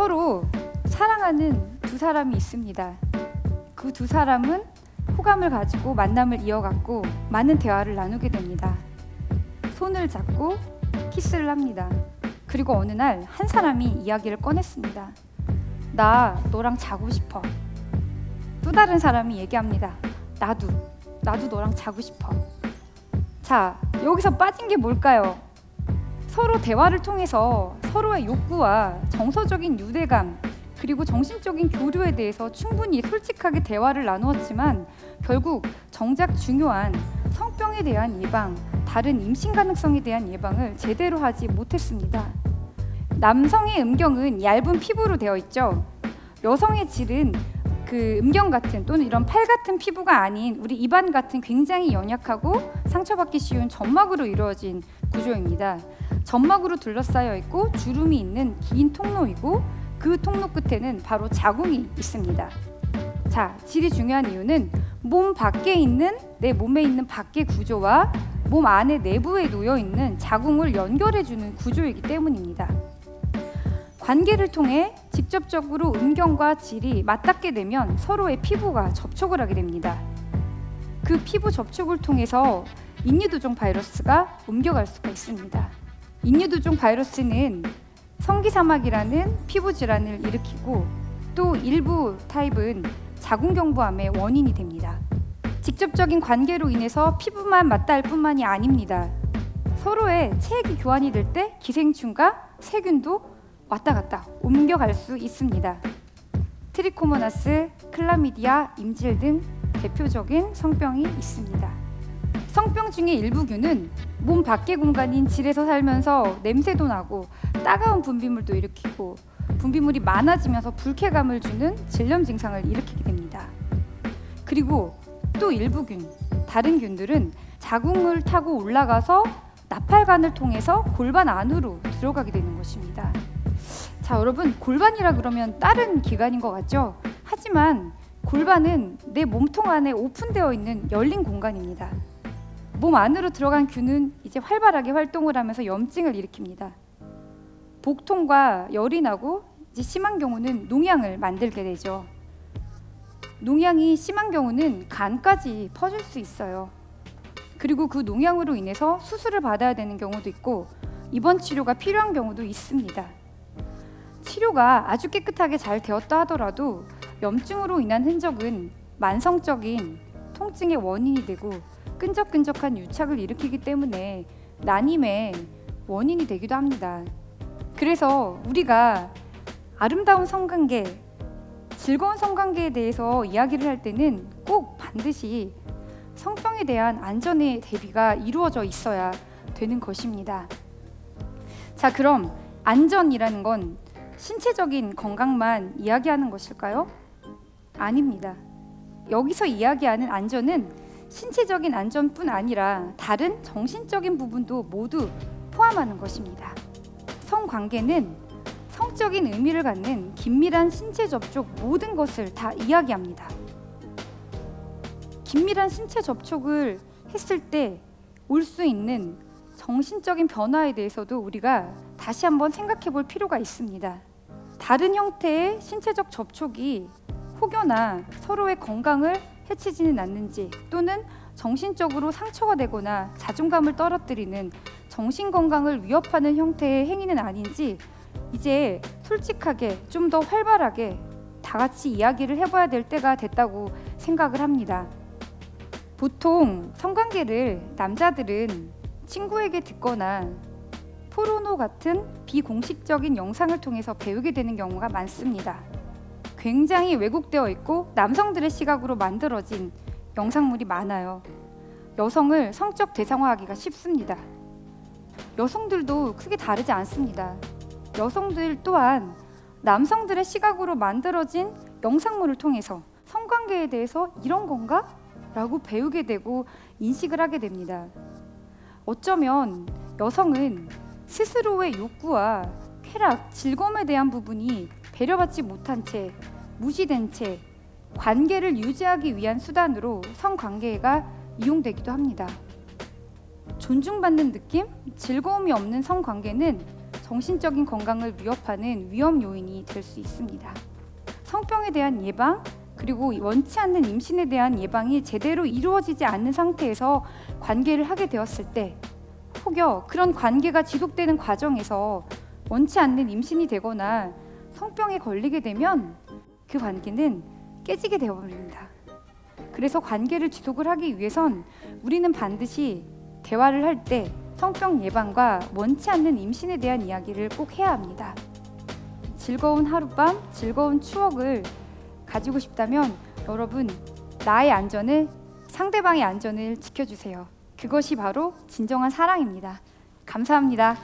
서로 사랑하는 두 사람이 있습니다. 그 두 사람은 호감을 가지고 만남을 이어갔고 많은 대화를 나누게 됩니다. 손을 잡고 키스를 합니다. 그리고 어느 날 한 사람이 이야기를 꺼냈습니다. 나 너랑 자고 싶어. 또 다른 사람이 얘기합니다. 나도 너랑 자고 싶어. 자, 여기서 빠진 게 뭘까요? 서로 대화를 통해서 서로의 욕구와 정서적인 유대감 그리고 정신적인 교류에 대해서 충분히 솔직하게 대화를 나누었지만 결국 정작 중요한 성병에 대한 예방, 다른 임신 가능성에 대한 예방을 제대로 하지 못했습니다. 남성의 음경은 얇은 피부로 되어 있죠. 여성의 질은 그 음경 같은 또는 이런 팔 같은 피부가 아닌 우리 입안 같은 굉장히 연약하고 상처받기 쉬운 점막으로 이루어진 구조입니다. 점막으로 둘러싸여 있고 주름이 있는 긴 통로이고 그 통로 끝에는 바로 자궁이 있습니다. 자, 질이 중요한 이유는 몸 밖에 있는 내 몸에 있는 밖의 구조와 몸 안에 내부에 놓여 있는 자궁을 연결해주는 구조이기 때문입니다. 관계를 통해 직접적으로 음경과 질이 맞닿게 되면 서로의 피부가 접촉을 하게 됩니다. 그 피부 접촉을 통해서 인유두종 바이러스가 옮겨갈 수가 있습니다. 인유두종 바이러스는 성기사막이라는 피부 질환을 일으키고 또 일부 타입은 자궁경부암의 원인이 됩니다. 직접적인 관계로 인해서 피부만 맞닿을 뿐만이 아닙니다. 서로의 체액이 교환이 될 때 기생충과 세균도 왔다 갔다 옮겨갈 수 있습니다. 트리코모나스, 클라미디아, 임질 등 대표적인 성병이 있습니다. 성병 중에 일부균은 몸 밖의 공간인 질에서 살면서 냄새도 나고 따가운 분비물도 일으키고 분비물이 많아지면서 불쾌감을 주는 질염 증상을 일으키게 됩니다. 그리고 또 일부균, 다른 균들은 자궁을 타고 올라가서 나팔관을 통해서 골반 안으로 들어가게 되는 것입니다. 자, 여러분, 골반이라 그러면 다른 기관인 것 같죠? 하지만 골반은 내 몸통 안에 오픈되어 있는 열린 공간입니다. 몸 안으로 들어간 균은 이제 활발하게 활동을 하면서 염증을 일으킵니다. 복통과 열이 나고 이제 심한 경우는 농양을 만들게 되죠. 농양이 심한 경우는 간까지 퍼질 수 있어요. 그리고 그 농양으로 인해서 수술을 받아야 되는 경우도 있고 입원 치료가 필요한 경우도 있습니다. 치료가 아주 깨끗하게 잘 되었다 하더라도 염증으로 인한 흔적은 만성적인 통증의 원인이 되고 끈적끈적한 유착을 일으키기 때문에 난임의 원인이 되기도 합니다. 그래서 우리가 아름다운 성관계, 즐거운 성관계에 대해서 이야기를 할 때는 꼭 반드시 성병에 대한 안전의 대비가 이루어져 있어야 되는 것입니다. 자, 그럼 안전이라는 건 신체적인 건강만 이야기하는 것일까요? 아닙니다. 여기서 이야기하는 안전은 신체적인 안전뿐 아니라 다른 정신적인 부분도 모두 포함하는 것입니다. 성관계는 성적인 의미를 갖는 긴밀한 신체 접촉 모든 것을 다 이야기합니다. 긴밀한 신체 접촉을 했을 때 올 수 있는 정신적인 변화에 대해서도 우리가 다시 한번 생각해 볼 필요가 있습니다. 다른 형태의 신체적 접촉이 혹여나 서로의 건강을 해치지는 않는지 또는 정신적으로 상처가 되거나 자존감을 떨어뜨리는 정신건강을 위협하는 형태의 행위는 아닌지 이제 솔직하게 좀 더 활발하게 다 같이 이야기를 해봐야 될 때가 됐다고 생각을 합니다. 보통 성관계를 남자들은 친구에게 듣거나 포르노 같은 비공식적인 영상을 통해서 배우게 되는 경우가 많습니다. 굉장히 왜곡되어 있고 남성들의 시각으로 만들어진 영상물이 많아요. 여성을 성적 대상화하기가 쉽습니다. 여성들도 크게 다르지 않습니다. 여성들 또한 남성들의 시각으로 만들어진 영상물을 통해서 성관계에 대해서 이런 건가? 라고 배우게 되고 인식을 하게 됩니다. 어쩌면 여성은 스스로의 욕구와 쾌락, 즐거움에 대한 부분이 배려받지 못한 채, 무시된 채 관계를 유지하기 위한 수단으로 성관계가 이용되기도 합니다. 존중받는 느낌, 즐거움이 없는 성관계는 정신적인 건강을 위협하는 위험 요인이 될 수 있습니다. 성병에 대한 예방, 그리고 원치 않는 임신에 대한 예방이 제대로 이루어지지 않는 상태에서 관계를 하게 되었을 때, 혹여 그런 관계가 지속되는 과정에서 원치 않는 임신이 되거나 성병에 걸리게 되면 그 관계는 깨지게 되어버립니다. 그래서 관계를 지속을 하기 위해선 우리는 반드시 대화를 할 때 성병 예방과 원치 않는 임신에 대한 이야기를 꼭 해야 합니다. 즐거운 하룻밤, 즐거운 추억을 가지고 싶다면 여러분, 나의 안전을, 상대방의 안전을 지켜주세요. 그것이 바로 진정한 사랑입니다. 감사합니다.